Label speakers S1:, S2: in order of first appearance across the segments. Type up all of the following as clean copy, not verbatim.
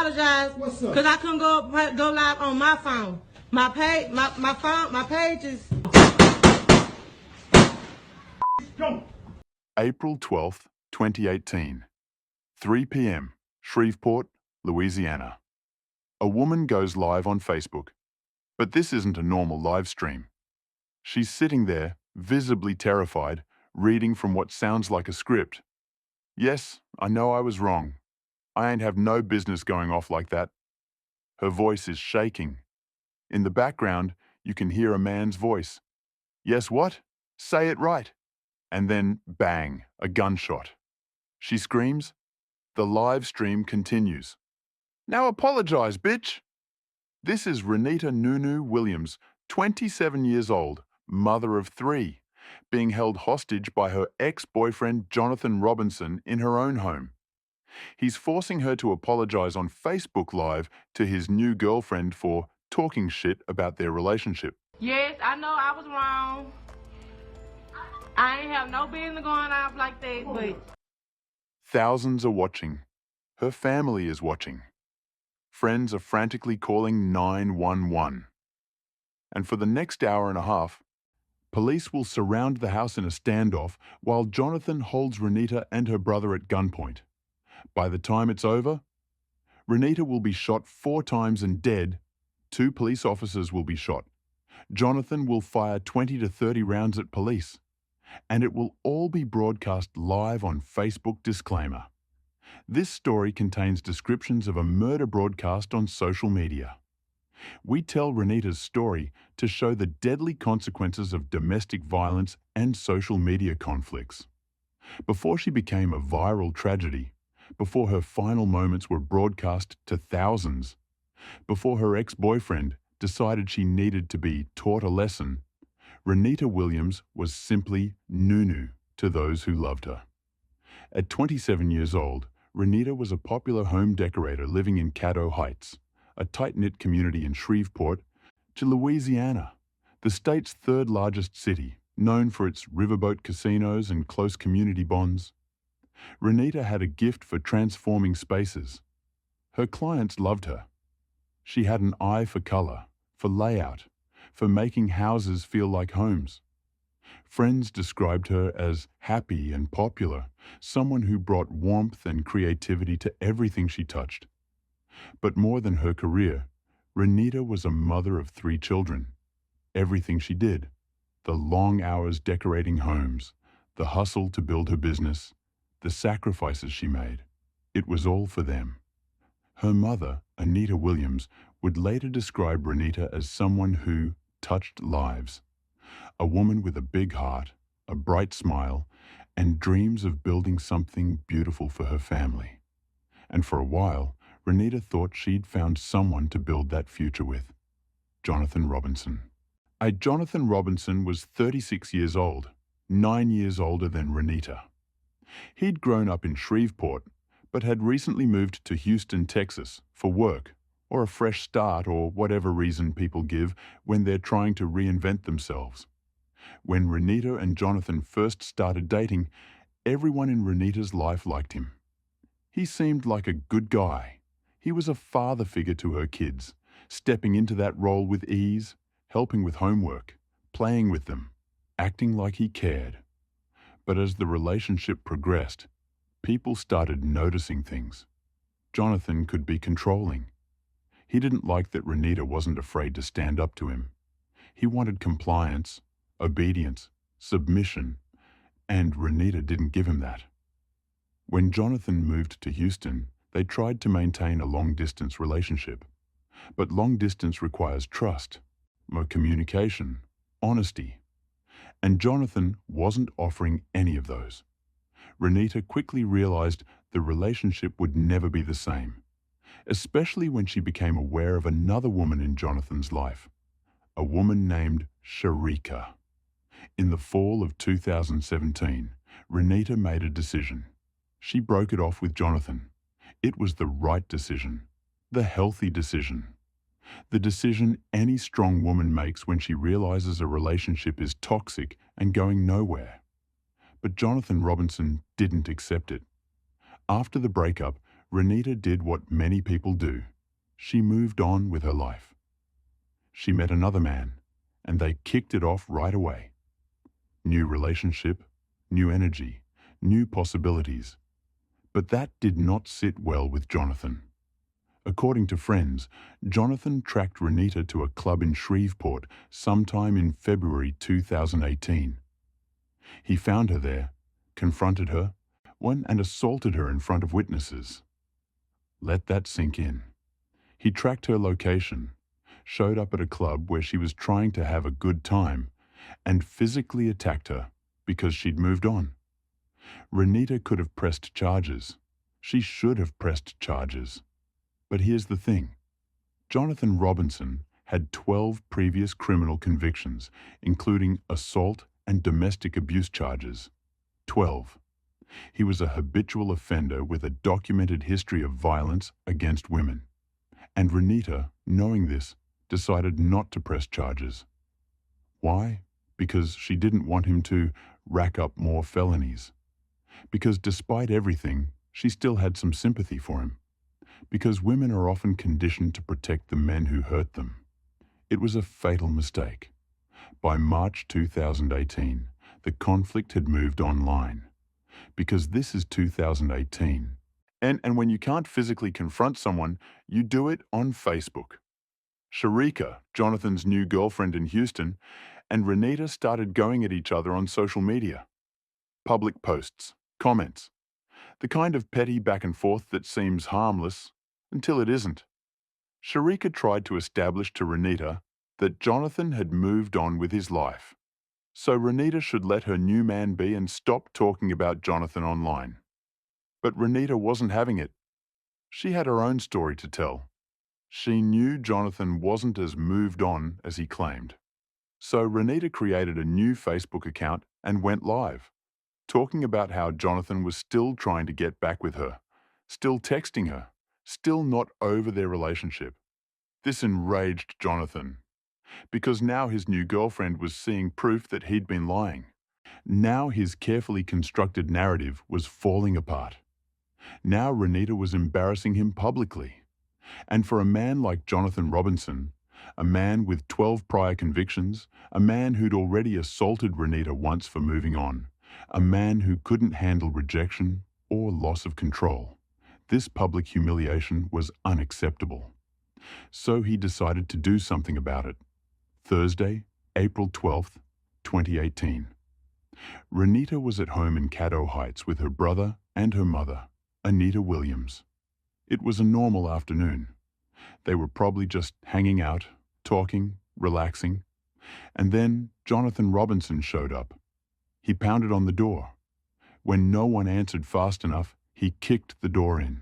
S1: apologize because I couldn't go live on my phone. My page is.
S2: April 12th, 2018, 3 p.m., Shreveport, Louisiana. A woman goes live on Facebook, but this isn't a normal live stream. She's sitting there, visibly terrified, reading from what sounds like a script. Yes, I know I was wrong. I ain't have no business going off like that. Her voice is shaking. In the background, you can hear a man's voice. Yes, what? Say it right. And then, bang, a gunshot. She screams. The live stream continues. Now apologize, bitch. This is Rennita Nunu Williams, 27 years old, mother of 3, being held hostage by her ex-boyfriend Jonathan Robinson in her own home. He's forcing her to apologize on Facebook Live to his new girlfriend for talking shit about their relationship.
S1: Yes, I know I was wrong. I ain't have no business going off like that, but...
S2: Thousands are watching. Her family is watching. Friends are frantically calling 911. And for the next hour and a half, police will surround the house in a standoff while Jonathan holds Rennita and her brother at gunpoint. By the time it's over, Rennita will be shot 4 times and dead. 2 police officers will be shot. Jonathan will fire 20 to 30 rounds at police. And it will all be broadcast live on Facebook. Disclaimer. This story contains descriptions of a murder broadcast on social media. We tell Rennita's story to show the deadly consequences of domestic violence and social media conflicts. Before she became a viral tragedy, before her final moments were broadcast to thousands, before her ex-boyfriend decided she needed to be taught a lesson, Rennita Williams was simply Nunu to those who loved her. At 27 years old, Rennita was a popular home decorator living in Caddo Heights, a tight-knit community in Shreveport, to Louisiana, the state's 3rd largest city, known for its riverboat casinos and close community bonds. Rennita had a gift for transforming spaces. Her clients loved her. She had an eye for color, for layout, for making houses feel like homes. Friends described her as happy and popular, someone who brought warmth and creativity to everything she touched. But more than her career, Rennita was a mother of 3 children. Everything she did, the long hours decorating homes, the hustle to build her business, the sacrifices she made, it was all for them. Her mother, Anita Williams, would later describe Rennita as someone who touched lives. A woman with a big heart, a bright smile, and dreams of building something beautiful for her family. And for a while, Rennita thought she'd found someone to build that future with. Jonathan Robinson. Jonathan Robinson was 36 years old, 9 years older than Rennita. He'd grown up in Shreveport, but had recently moved to Houston, Texas, for work, or a fresh start, or whatever reason people give when they're trying to reinvent themselves. When Rennita and Jonathan first started dating, everyone in Rennita's life liked him. He seemed like a good guy. He was a father figure to her kids, stepping into that role with ease, helping with homework, playing with them, acting like he cared. But as the relationship progressed, people started noticing things. Jonathan could be controlling. He didn't like that Rennita wasn't afraid to stand up to him. He wanted compliance, obedience, submission, and Rennita didn't give him that. When Jonathan moved to Houston, they tried to maintain a long-distance relationship. But long distance requires trust, communication, honesty. And Jonathan wasn't offering any of those. Rennita quickly realized the relationship would never be the same, especially when she became aware of another woman in Jonathan's life, a woman named Sharika. In the fall of 2017, Rennita made a decision. She broke it off with Jonathan. It was the right decision, the healthy decision. The decision any strong woman makes when she realizes a relationship is toxic and going nowhere. But Jonathan Robinson didn't accept it. After the breakup, Rennita did what many people do. She moved on with her life. She met another man, and they kicked it off right away. New relationship, new energy, new possibilities. But that did not sit well with Jonathan. According to friends, Jonathan tracked Rennita to a club in Shreveport sometime in February 2018. He found her there, confronted her, and assaulted her in front of witnesses. Let that sink in. He tracked her location, showed up at a club where she was trying to have a good time, and physically attacked her because she'd moved on. Rennita could have pressed charges. She should have pressed charges. But here's the thing. Jonathan Robinson had 12 previous criminal convictions, including assault and domestic abuse charges. 12. He was a habitual offender with a documented history of violence against women. And Rennita, knowing this, decided not to press charges. Why? Because she didn't want him to rack up more felonies. Because despite everything, she still had some sympathy for him. Because women are often conditioned to protect the men who hurt them. It was a fatal mistake. By March 2018, the conflict had moved online. Because this is 2018. And when you can't physically confront someone, you do it on Facebook. Sharika, Jonathan's new girlfriend in Houston, and Rennita started going at each other on social media. Public posts, comments, the kind of petty back and forth that seems harmless until it isn't. Sharika tried to establish to Rennita that Jonathan had moved on with his life, so Rennita should let her new man be and stop talking about Jonathan online. But Rennita wasn't having it. She had her own story to tell. She knew Jonathan wasn't as moved on as he claimed. So Rennita created a new Facebook account and went live, talking about how Jonathan was still trying to get back with her, still texting her, still not over their relationship. This enraged Jonathan, because now his new girlfriend was seeing proof that he'd been lying. Now his carefully constructed narrative was falling apart. Now Rennita was embarrassing him publicly. And for a man like Jonathan Robinson, a man with 12 prior convictions, a man who'd already assaulted Rennita once for moving on, a man who couldn't handle rejection or loss of control, this public humiliation was unacceptable. So he decided to do something about it. Thursday, April 12th, 2018. Rennita was at home in Caddo Heights with her brother and her mother, Anita Williams. It was a normal afternoon. They were probably just hanging out, talking, relaxing. And then Jonathan Robinson showed up. He pounded on the door. When no one answered fast enough, he kicked the door in.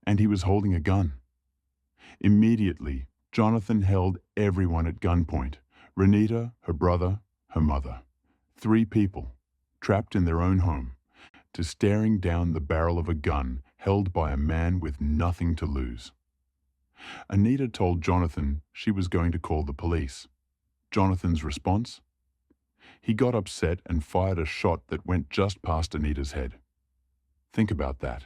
S2: And he was holding a gun. Immediately, Jonathan held everyone at gunpoint. Rennita, her brother, her mother. 3 people, trapped in their own home, to staring down the barrel of a gun held by a man with nothing to lose. Anita told Jonathan she was going to call the police. Jonathan's response? He got upset and fired a shot that went just past Anita's head. Think about that.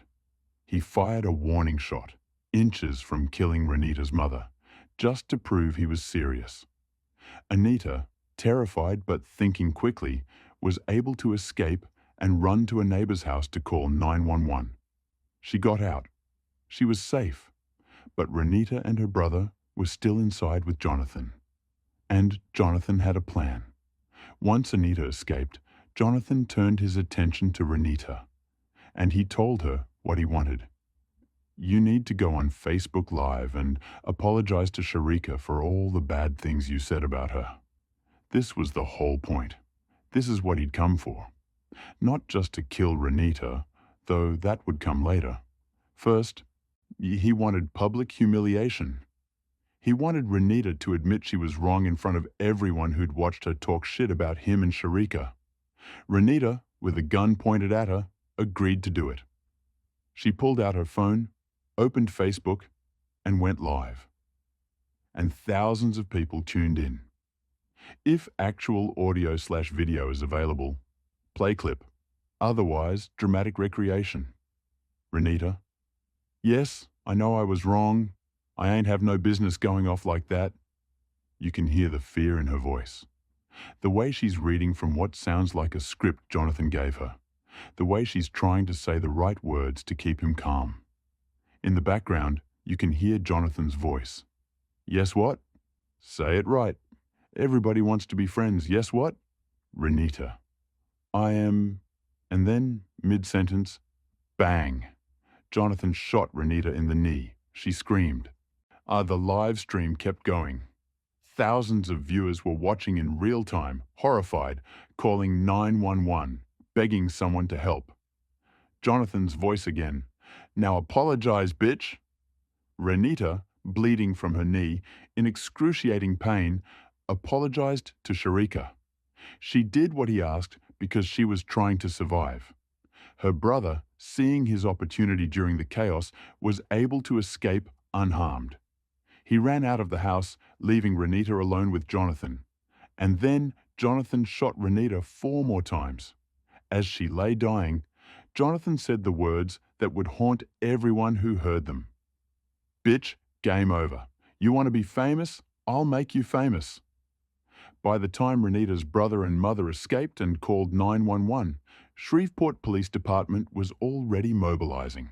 S2: He fired a warning shot, inches from killing Rennita's mother, just to prove he was serious. Anita, terrified but thinking quickly, was able to escape and run to a neighbor's house to call 911. She got out. She was safe. But Rennita and her brother were still inside with Jonathan. And Jonathan had a plan. Once Anita escaped, Jonathan turned his attention to Rennita. And he told her what he wanted. You need to go on Facebook Live and apologize to Sharika for all the bad things you said about her. This was the whole point. This is what he'd come for. Not just to kill Rennita, though that would come later. First, he wanted public humiliation. He wanted Rennita to admit she was wrong in front of everyone who'd watched her talk shit about him and Sharika. Rennita, with a gun pointed at her, agreed to do it. She pulled out her phone, opened Facebook, and went live. And thousands of people tuned in. If actual audio/video is available, play clip. Otherwise, dramatic recreation. Rennita, Yes, I know I was wrong. I ain't have no business going off like that. You can hear the fear in her voice. The way she's reading from what sounds like a script Jonathan gave her. The way she's trying to say the right words to keep him calm. In the background, you can hear Jonathan's voice. Yes, what? Say it right. Everybody wants to be friends. Yes, what? Rennita. I am... And then, mid-sentence, bang. Jonathan shot Rennita in the knee. She screamed. The live stream kept going. Thousands of viewers were watching in real time, horrified, calling 911, begging someone to help. Jonathan's voice again. Now apologize, bitch. Rennita, bleeding from her knee, in excruciating pain, apologized to Sharika. She did what he asked because she was trying to survive. Her brother, seeing his opportunity during the chaos, was able to escape unharmed. He ran out of the house, leaving Rennita alone with Jonathan. And then Jonathan shot Rennita 4 more times. As she lay dying, Jonathan said the words that would haunt everyone who heard them. Bitch, game over. You want to be famous? I'll make you famous. By the time Rennita's brother and mother escaped and called 911, Shreveport Police Department was already mobilizing.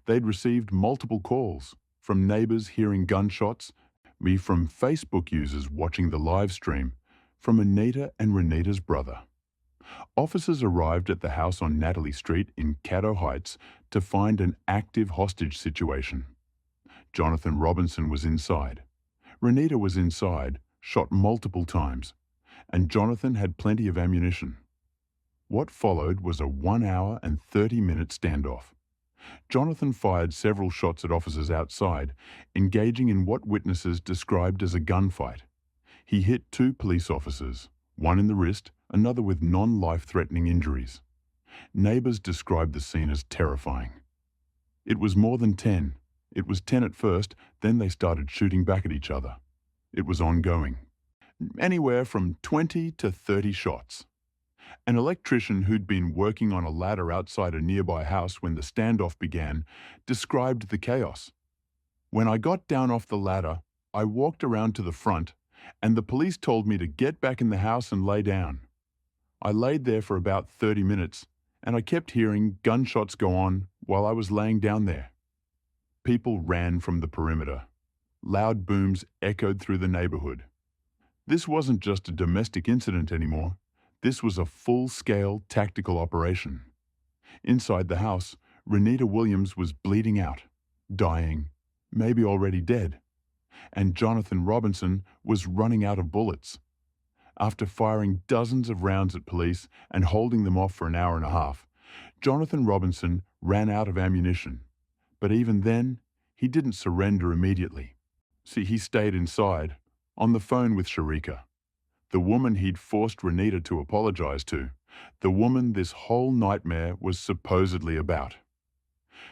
S2: They'd received multiple calls, from neighbors hearing gunshots, from Facebook users watching the live stream, from Anita and Rennita's brother. Officers arrived at the house on Natalie Street in Caddo Heights to find an active hostage situation. Jonathan Robinson was inside. Rennita was inside, shot multiple times, and Jonathan had plenty of ammunition. What followed was a 1 hour and 30-minute standoff. Jonathan fired several shots at officers outside, engaging in what witnesses described as a gunfight. He hit 2 police officers, one in the wrist, another with non-life-threatening injuries. Neighbors described the scene as terrifying. It was more than 10. It was 10 at first, then they started shooting back at each other. It was ongoing. Anywhere from 20 to 30 shots. An electrician who'd been working on a ladder outside a nearby house when the standoff began described the chaos. When I got down off the ladder, I walked around to the front, and the police told me to get back in the house and lay down. I laid there for about 30 minutes, and I kept hearing gunshots go on while I was laying down there. People ran from the perimeter. Loud booms echoed through the neighborhood. This wasn't just a domestic incident anymore. This was a full-scale tactical operation. Inside the house, Rennita Williams was bleeding out, dying, maybe already dead, and Jonathan Robinson was running out of bullets. After firing dozens of rounds at police and holding them off for an hour and a half, Jonathan Robinson ran out of ammunition. But even then, he didn't surrender immediately. See, he stayed inside, on the phone with Sharika, the woman he'd forced Rennita to apologize to, the woman this whole nightmare was supposedly about.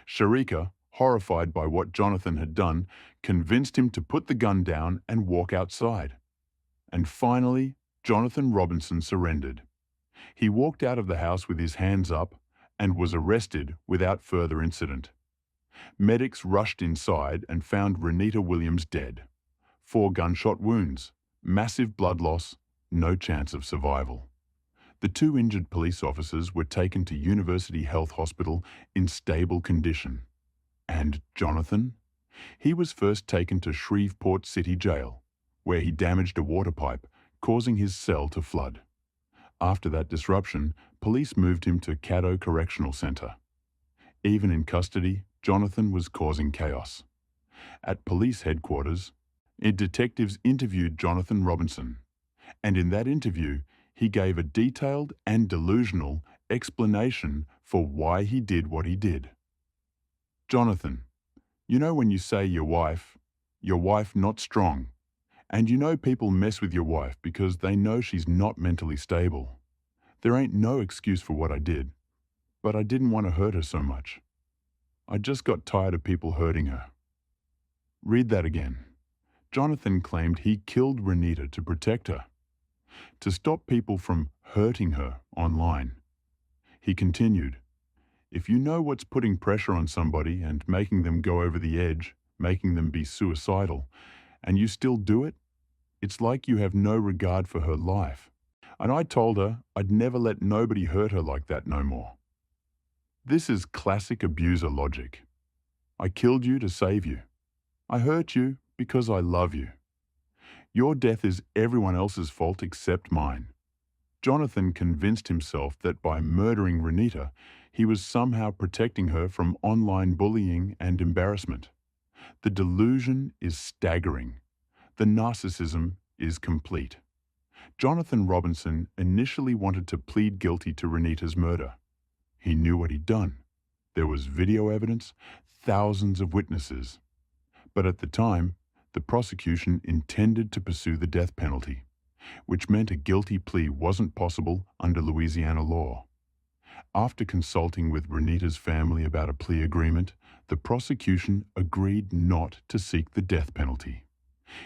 S2: Sharika, horrified by what Jonathan had done, convinced him to put the gun down and walk outside. And finally, Jonathan Robinson surrendered. He walked out of the house with his hands up and was arrested without further incident. Medics rushed inside and found Rennita Williams dead. 4 gunshot wounds, massive blood loss, no chance of survival. The 2 injured police officers were taken to University Health Hospital in stable condition. And Jonathan? He was first taken to Shreveport City Jail, where he damaged a water pipe, causing his cell to flood. After that disruption, police moved him to Caddo Correctional Center. Even in custody, Jonathan was causing chaos. At police headquarters, detectives interviewed Jonathan Robinson, and in that interview, he gave a detailed and delusional explanation for why he did what he did. Jonathan, you know when you say your wife not strong, and you know people mess with your wife because they know she's not mentally stable. There ain't no excuse for what I did, but I didn't want to hurt her so much. I just got tired of people hurting her. Read that again. Jonathan claimed he killed Rennita to protect her, to stop people from hurting her online. He continued, If you know what's putting pressure on somebody and making them go over the edge, making them be suicidal, and you still do it, it's like you have no regard for her life. And I told her I'd never let nobody hurt her like that no more. This is classic abuser logic. I killed you to save you. I hurt you because I love you. Your death is everyone else's fault except mine. Jonathan convinced himself that by murdering Rennita, he was somehow protecting her from online bullying and embarrassment. The delusion is staggering. The narcissism is complete. Jonathan Robinson initially wanted to plead guilty to Rennita's murder. He knew what he'd done. There was video evidence, thousands of witnesses. But at the time, the prosecution intended to pursue the death penalty, which meant a guilty plea wasn't possible under Louisiana law. After consulting with Rennita's family about a plea agreement, the prosecution agreed not to seek the death penalty.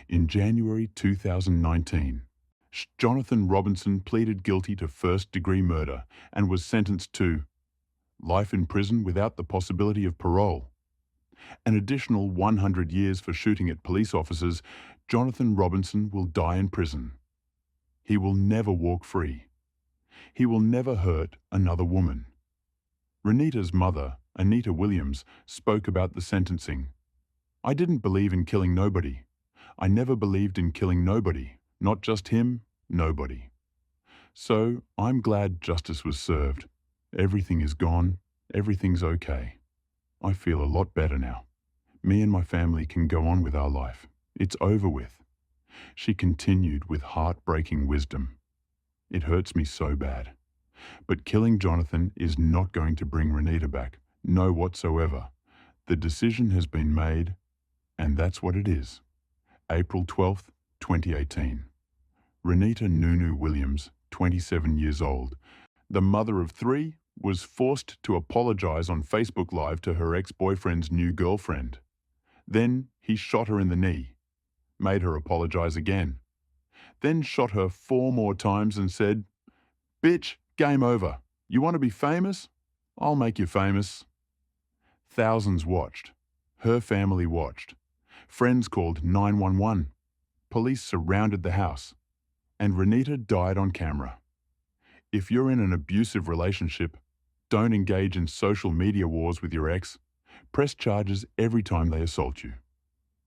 S2: In January 2019, Jonathan Robinson pleaded guilty to first-degree murder and was sentenced to life in prison without the possibility of parole. An additional 100 years for shooting at police officers. Jonathan Robinson will die in prison. He will never walk free. He will never hurt another woman. Rennita's mother, Anita Williams, spoke about the sentencing. I didn't believe in killing nobody. I never believed in killing nobody. Not just him, nobody. So I'm glad justice was served. Everything is gone. Everything's okay. I feel a lot better now. Me and my family can go on with our life. It's over with. She continued with heartbreaking wisdom. It hurts me so bad. But killing Jonathan is not going to bring Rennita back. No whatsoever. The decision has been made, and that's what it is. April 12th, 2018. Rennita Nunu Williams, 27 years old, the mother of 3, was forced to apologize on Facebook Live to her ex-boyfriend's new girlfriend. Then he shot her in the knee, made her apologize again, then shot her 4 more times and said, "Bitch, game over. You want to be famous? I'll make you famous." Thousands watched. Her family watched. Friends called 911. Police surrounded the house. And Rennita died on camera. If you're in an abusive relationship, don't engage in social media wars with your ex. Press charges every time they assault you.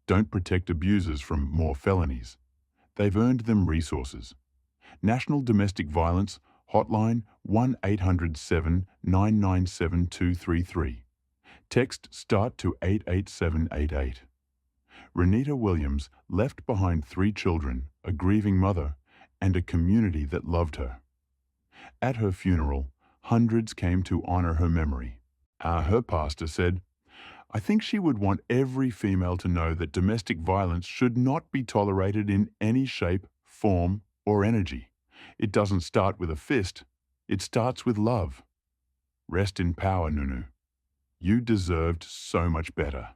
S2: Don't protect abusers from more felonies. They've earned them resources. National Domestic Violence Hotline 1-800-7-997-233. Text START to 88788. Rennita Williams left behind 3 children, a grieving mother, and a community that loved her. At her funeral, hundreds came to honor her memory. Her pastor said, "I think she would want every female to know that domestic violence should not be tolerated in any shape, form, or energy. It doesn't start with a fist. It starts with love." Rest in power, Nunu. You deserved so much better.